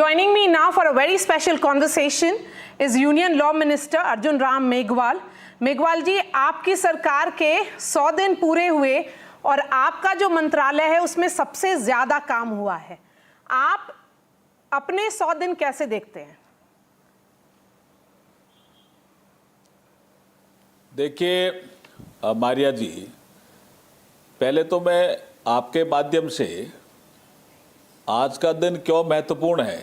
Joining me now for a very special conversation is Union Law Minister Arjun Ram Meghwal. Meghwal जी, आपकी सरकार के 100 दिन पूरे हुए और आपका जो मंत्रालय है उसमें सबसे ज्यादा काम हुआ है। आप अपने 100 दिन कैसे देखते हैं? देखिए मारिया जी, पहले तो मैं आपके माध्यम से आज का दिन क्यों महत्वपूर्ण है,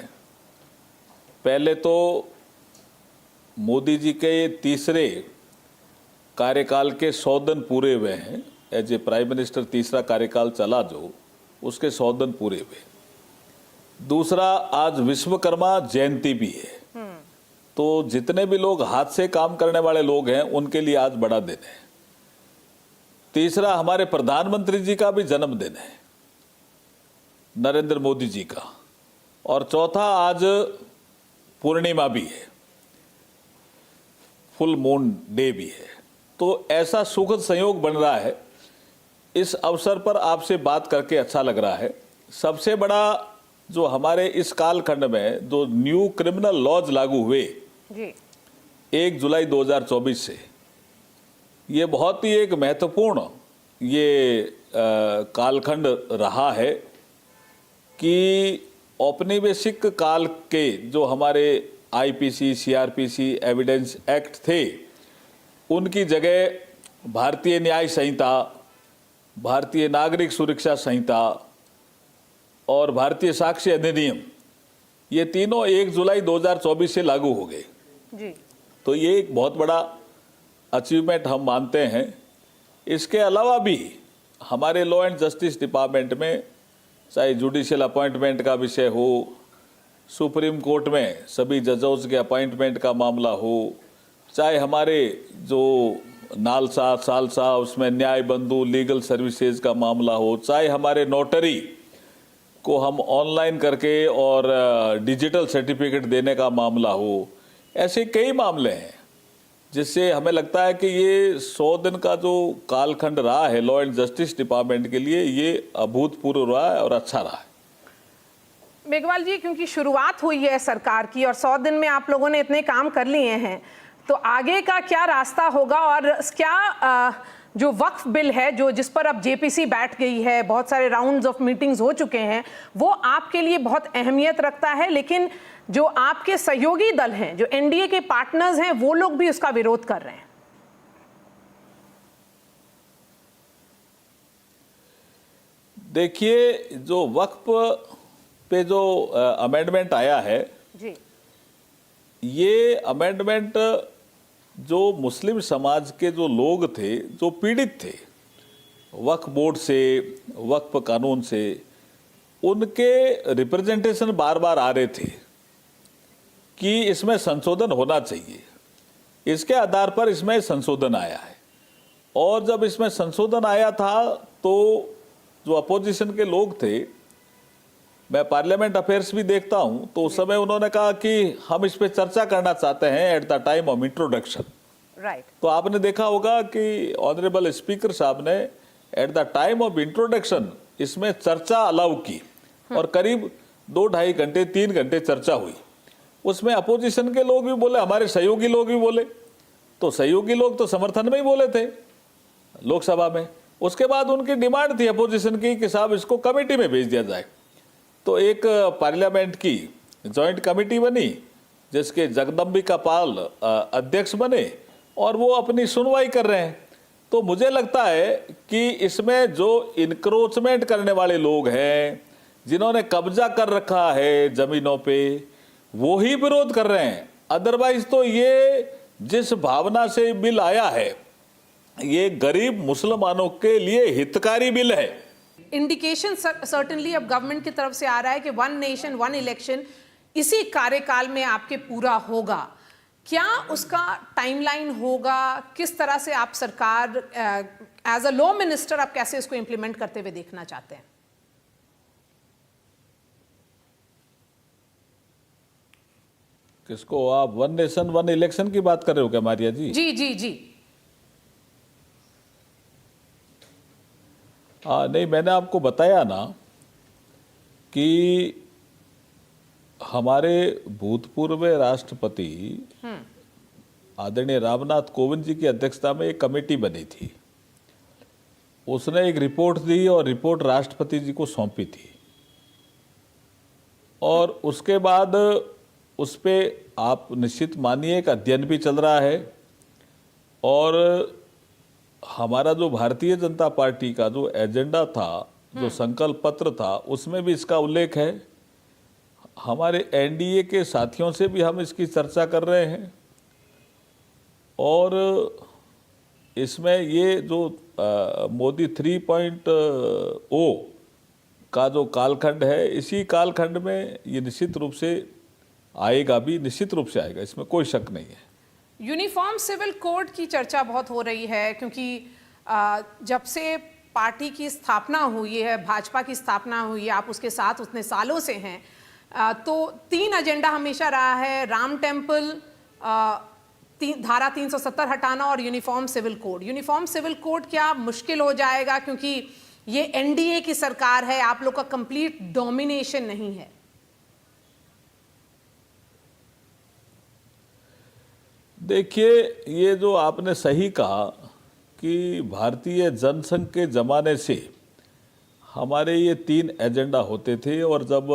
पहले तो मोदी जी के तीसरे कार्यकाल के 100 दिन पूरे हुए हैं। एज ए प्राइम मिनिस्टर तीसरा कार्यकाल चला जो, उसके 100 दिन पूरे हुए। दूसरा, आज विश्वकर्मा जयंती भी है, तो जितने भी लोग हाथ से काम करने वाले लोग हैं उनके लिए आज बड़ा दिन है। तीसरा, हमारे प्रधानमंत्री जी का भी जन्मदिन है, नरेंद्र मोदी जी का। और चौथा, आज पूर्णिमा भी है, फुल मून डे भी है। तो ऐसा सुखद संयोग बन रहा है। इस अवसर पर आपसे बात करके अच्छा लग रहा है। सबसे बड़ा जो हमारे इस कालखंड में जो न्यू क्रिमिनल लॉज लागू हुए जी 1 जुलाई 2024 से, ये बहुत ही एक महत्वपूर्ण ये कालखंड रहा है कि औपनिवेशिक काल के जो हमारे आईपीसी, सीआरपीसी, एविडेंस एक्ट थे, उनकी जगह भारतीय न्याय संहिता, भारतीय नागरिक सुरक्षा संहिता और भारतीय साक्ष्य अधिनियम, ये तीनों 1 जुलाई 2024 से लागू हो गए जी। तो ये एक बहुत बड़ा अचीवमेंट हम मानते हैं। इसके अलावा भी हमारे लॉ एंड जस्टिस डिपार्टमेंट में, चाहे जुडिशियल अपॉइंटमेंट का विषय हो, सुप्रीम कोर्ट में सभी जजों के अपॉइंटमेंट का मामला हो, चाहे हमारे जो नालसा, सालसा, उसमें न्याय बंधु लीगल सर्विसेज का मामला हो, चाहे हमारे नोटरी को हम ऑनलाइन करके और डिजिटल सर्टिफिकेट देने का मामला हो, ऐसे कई मामले हैं जिससे हमें लगता है कि ये 100 दिन का जो कालखंड रहा है लॉ एंड जस्टिस डिपार्टमेंट के लिए, ये अभूतपूर्व रहा है और अच्छा रहा है। मेघवाल जी, क्योंकि शुरुआत हुई है सरकार की और 100 दिन में आप लोगों ने इतने काम कर लिए हैं, तो आगे का क्या रास्ता होगा? और क्या जो वक्फ बिल है, जो जिस पर अब जेपीसी बैठ गई है, बहुत सारे राउंड्स ऑफ मीटिंग्स हो चुके हैं, वो आपके लिए बहुत अहमियत रखता है, लेकिन जो आपके सहयोगी दल हैं, जो एनडीए के पार्टनर्स हैं, वो लोग भी उसका विरोध कर रहे हैं। देखिए, जो वक्फ पे जो अमेंडमेंट आया है जी, ये अमेंडमेंट जो मुस्लिम समाज के जो लोग थे, जो पीड़ित थे वक्फ बोर्ड से, वक्फ कानून से, उनके रिप्रेजेंटेशन बार बार आ रहे थे कि इसमें संशोधन होना चाहिए। इसके आधार पर इसमें संशोधन आया है। और जब इसमें संशोधन आया था तो जो अपोजिशन के लोग थे, मैं पार्लियामेंट अफेयर्स भी देखता हूं, तो उस समय उन्होंने कहा कि हम इस पे चर्चा करना चाहते हैं at the time of introduction. Right. तो आपने देखा होगा कि ऑनरेबल स्पीकर साहब ने at the time of introduction इसमें चर्चा अलाउ की और करीब 2-2.5 घंटे 3 घंटे चर्चा हुई। उसमें अपोजिशन के लोग भी बोले, हमारे सहयोगी लोग भी बोले, तो सहयोगी लोग तो समर्थन में ही बोले थे लोकसभा में। उसके बाद उनकी डिमांड थी अपोजिशन की कि साहब इसको कमेटी में भेज दिया जाए। तो एक पार्लियामेंट की जॉइंट कमेटी बनी जिसके जगदम्बिका पाल अध्यक्ष बने और वो अपनी सुनवाई कर रहे हैं। तो मुझे लगता है कि इसमें जो इंक्रोचमेंट करने वाले लोग हैं, जिन्होंने कब्जा कर रखा है जमीनों पे, वो ही विरोध कर रहे हैं। अदरवाइज तो ये जिस भावना से बिल आया है, ये गरीब मुसलमानों के लिए हितकारी बिल है। इंडिकेशन सर्टेनली अब गवर्नमेंट की तरफ से आ रहा है कि 1 नेशन 1 इलेक्शन इसी कार्यकाल में आपके पूरा होगा। क्या उसका टाइमलाइन होगा? किस तरह से आप सरकार एज अ लॉ मिनिस्टर आप कैसे इसको इंप्लीमेंट करते हुए देखना चाहते हैं? किसको? आप 1 नेशन 1 इलेक्शन की बात कर रहे हो क्या मारिया जी? जी जी जी। नहीं, मैंने आपको बताया ना कि हमारे भूतपूर्व राष्ट्रपति आदरणीय रामनाथ कोविंद जी की अध्यक्षता में एक कमेटी बनी थी। उसने एक रिपोर्ट दी और रिपोर्ट राष्ट्रपति जी को सौंपी थी, और उसके बाद उस पे आप निश्चित मानिए एक अध्ययन भी चल रहा है। और हमारा जो भारतीय जनता पार्टी का जो एजेंडा था, जो संकल्प पत्र था, उसमें भी इसका उल्लेख है। हमारे एनडीए के साथियों से भी हम इसकी चर्चा कर रहे हैं, और इसमें ये जो मोदी 3.0 का जो कालखंड है, इसी कालखंड में ये निश्चित रूप से आएगा, भी निश्चित रूप से आएगा, इसमें कोई शक नहीं है। यूनिफॉर्म सिविल कोड की चर्चा बहुत हो रही है, क्योंकि जब से पार्टी की स्थापना हुई है, भाजपा की स्थापना हुई है, आप उसके साथ उतने सालों से हैं, तो 3 एजेंडा हमेशा रहा है: राम टेम्पल, धारा 370 हटाना और uniform civil code. Uniform civil code क्या मुश्किल हो जाएगा, क्योंकि ये एनडीए की सरकार है, आप लोग का कंप्लीट डोमिनेशन नहीं है? देखिए, ये जो आपने सही कहा कि भारतीय जनसंघ के ज़माने से हमारे ये 3 एजेंडा होते थे, और जब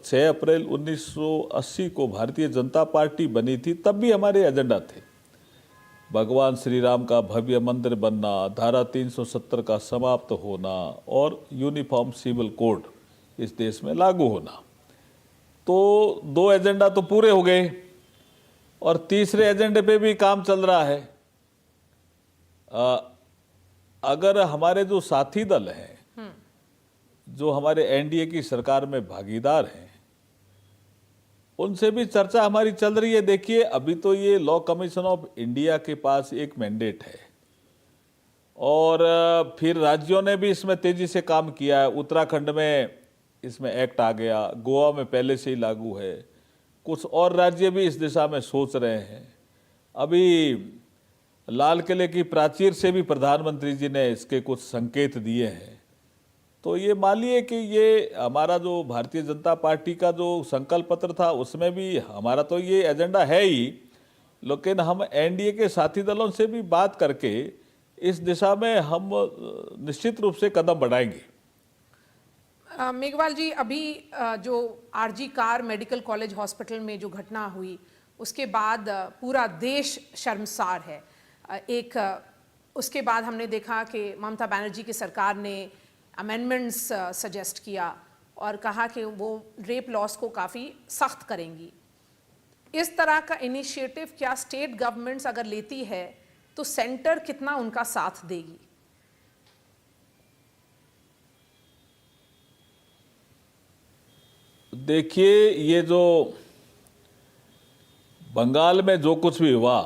6 अप्रैल 1980 को भारतीय जनता पार्टी बनी थी, तब भी हमारे एजेंडा थे। भगवान श्री राम का भव्य मंदिर बनना, धारा 370 का समाप्त होना, और यूनिफॉर्म सिविल कोड इस देश में लागू होना। तो 2 एजेंडा तो पूरे हो गए, और तीसरे एजेंडे पे भी काम चल रहा है। अगर हमारे जो साथी दल हैं, जो हमारे एनडीए की सरकार में भागीदार हैं, उनसे भी चर्चा हमारी चल रही है। देखिए, अभी तो ये लॉ कमीशन ऑफ इंडिया के पास एक मैंडेट है, और फिर राज्यों ने भी इसमें तेजी से काम किया है। उत्तराखंड में इसमें एक्ट आ गया, गोवा में पहले से ही लागू है, कुछ और राज्य भी इस दिशा में सोच रहे हैं। अभी लाल किले की प्राचीर से भी प्रधानमंत्री जी ने इसके कुछ संकेत दिए हैं। तो ये मानिए कि ये हमारा जो भारतीय जनता पार्टी का जो संकल्प पत्र था, उसमें भी हमारा तो ये एजेंडा है ही, लेकिन हम एनडीए के साथी दलों से भी बात करके इस दिशा में हम निश्चित रूप से कदम बढ़ाएंगे। मेघवाल जी, अभी जो R G Kar medical college hospital में जो घटना हुई, उसके बाद पूरा देश शर्मसार है। उसके बाद हमने देखा कि ममता बनर्जी की सरकार ने अमेंडमेंट्स सजेस्ट किया और कहा कि वो रेप लॉस को काफ़ी सख्त करेंगी। इस तरह का इनिशिएटिव क्या स्टेट गवर्नमेंट्स अगर लेती है तो सेंटर कितना उनका साथ देगी? देखिए, ये जो बंगाल में जो कुछ भी हुआ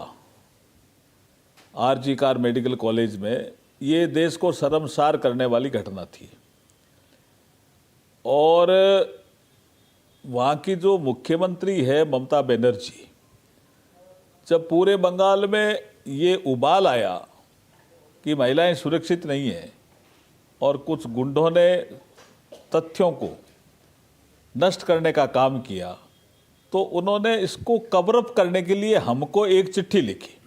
आरजी कार मेडिकल कॉलेज में, ये देश को शर्मसार करने वाली घटना थी। और वहाँ की जो मुख्यमंत्री है ममता बनर्जी, जब पूरे बंगाल में ये उबाल आया कि महिलाएं सुरक्षित नहीं हैं और कुछ गुंडों ने तथ्यों को नष्ट करने का काम किया, तो उन्होंने इसको कवर अप करने के लिए हमको एक चिट्ठी लिखी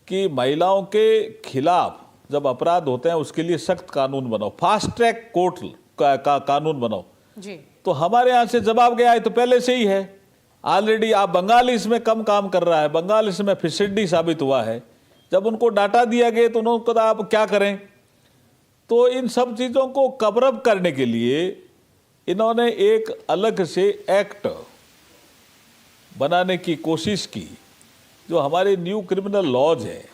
कि महिलाओं के खिलाफ जब अपराध होते हैं उसके लिए सख्त कानून बनाओ, फास्ट ट्रैक कोर्ट का कानून बनाओ जी। तो हमारे यहाँ से जवाब गया है तो पहले से ही है ऑलरेडी। आप बंगाल इसमें कम काम कर रहा है, बंगाल इसमें फिसड्डी साबित हुआ है। जब उनको डाटा दिया गया तो उन्होंने कहा आप क्या करें। तो इन सब चीज़ों को कवर अप करने के लिए इन्होंने एक अलग से एक्ट बनाने की कोशिश की। जो हमारे न्यू क्रिमिनल लॉज हैं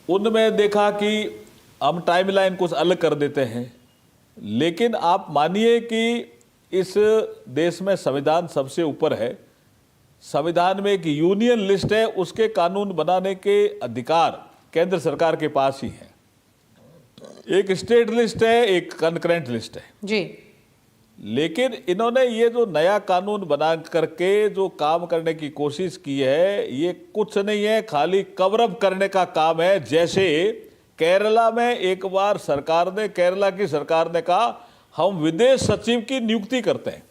उनमें देखा कि हम टाइमलाइन कुछ अलग कर देते हैं, लेकिन आप मानिए कि इस देश में संविधान सबसे ऊपर है। संविधान में एक यूनियन लिस्ट है, उसके कानून बनाने के अधिकार केंद्र सरकार के पास ही है। एक स्टेट लिस्ट है, एक कनकरेंट लिस्ट है जी। लेकिन इन्होंने ये जो नया कानून बना करके जो काम करने की कोशिश की है, ये कुछ नहीं है, खाली कवर अप करने का काम है। जैसे केरला में एक बार केरला की सरकार ने कहा हम विदेश सचिव की नियुक्ति करते हैं,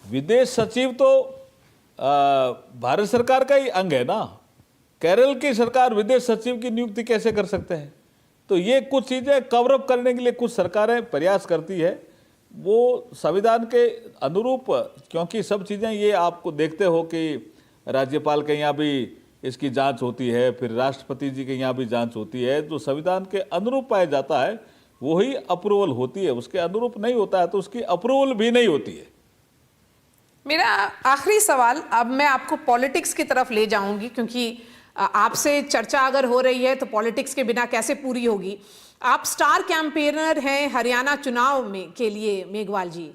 विदेश सचिव तो भारत सरकार का ही अंग है ना। केरल की सरकार विदेश सचिव की नियुक्ति कैसे कर सकते हैं? तो ये कुछ चीज़ें कवर अप करने के लिए कुछ सरकारें प्रयास करती है, वो संविधान के अनुरूप, क्योंकि सब चीज़ें ये आपको देखते हो कि राज्यपाल के यहाँ भी इसकी जांच होती है, फिर राष्ट्रपति जी के यहाँ भी जांच होती है, जो संविधान के अनुरूप पाया जाता है वही अप्रूवल होती है, उसके अनुरूप नहीं होता है तो उसकी अप्रूवल भी नहीं होती है। मेरा आखिरी सवाल, अब मैं आपको पॉलिटिक्स की तरफ ले जाऊंगी, क्योंकि आपसे चर्चा अगर हो रही है तो पॉलिटिक्स के बिना कैसे पूरी होगी। आप स्टार कैंपेनर हैं हरियाणा चुनाव में के लिए मेघवाल जी।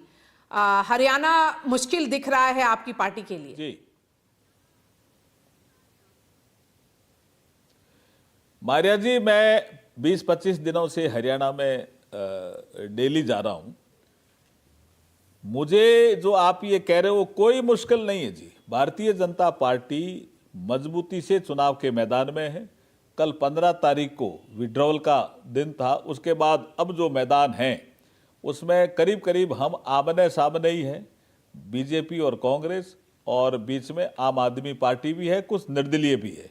हरियाणा मुश्किल दिख रहा है आपकी पार्टी के लिए? जी, मारिया जी, मैं 20-25 दिनों से हरियाणा में डेली जा रहा हूं। मुझे जो आप ये कह रहे हो कोई मुश्किल नहीं है जी। भारतीय जनता पार्टी मजबूती से चुनाव के मैदान में है। कल 15 तारीख को विड्रॉवल का दिन था, उसके बाद अब जो मैदान है उसमें करीब करीब हम आमने सामने ही हैं, बीजेपी और कांग्रेस, और बीच में आम आदमी पार्टी भी है, कुछ निर्दलीय भी है।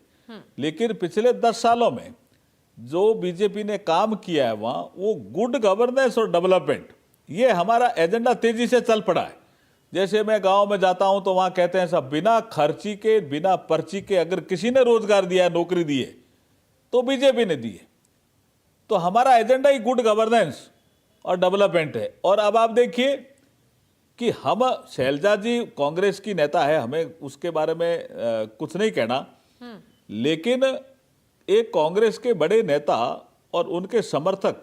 लेकिन पिछले 10 सालों में जो बीजेपी ने काम किया है वहाँ, वो गुड गवर्नेंस और डेवलपमेंट, ये हमारा एजेंडा तेजी से चल पड़ा है। जैसे मैं गांव में जाता हूं तो वहां कहते हैं सब बिना खर्ची के, बिना पर्ची के अगर किसी ने रोजगार दिया है, नौकरी दी है तो बीजेपी ने दी है। तो हमारा एजेंडा ही गुड गवर्नेंस और डेवलपमेंट है। और अब आप देखिए कि हम, शैलजा जी कांग्रेस की नेता है, हमें उसके बारे में कुछ नहीं कहना, लेकिन एक कांग्रेस के बड़े नेता और उनके समर्थक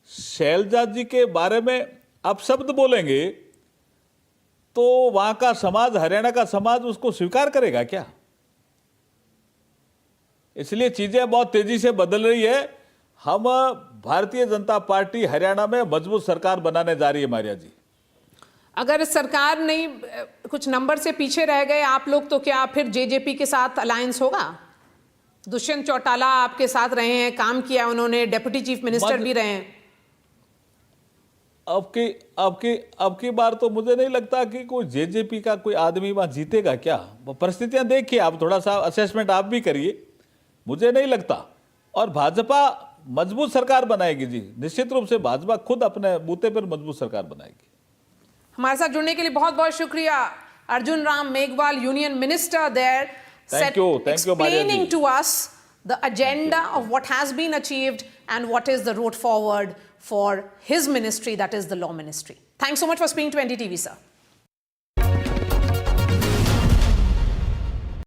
शैलजा जी के बारे में अपशब्द बोलेंगे तो वहां का समाज, हरियाणा का समाज उसको स्वीकार करेगा क्या? इसलिए चीजें बहुत तेजी से बदल रही है। हम भारतीय जनता पार्टी हरियाणा में मजबूत सरकार बनाने जा रही है मारिया जी। अगर सरकार नहीं, कुछ नंबर से पीछे रह गए आप लोग, तो क्या फिर जेजेपी के साथ अलायंस होगा? दुष्यंत चौटाला आपके साथ रहे हैं, काम किया उन्होंने, डेप्यूटी चीफ मिनिस्टर भी रहे हैं। अब की बार तो मुझे नहीं लगता कि कोई जेजेपी का कोई आदमी वहां जीतेगा। क्या परिस्थितियां देखिए, आप थोड़ा सा असेसमेंट आप भी करिए, मुझे नहीं लगता। और भाजपा मजबूत सरकार बनाएगी जी, निश्चित रूप से भाजपा खुद अपने बूते पर मजबूत सरकार बनाएगी। हमारे साथ जुड़ने के लिए बहुत बहुत शुक्रिया Arjun Ram Meghwal, union minister there, Thank you, explaining to us the agenda of what has been achieved and what is the road forward for his ministry, that is the law ministry. Thanks so much for speaking to NDTV, sir.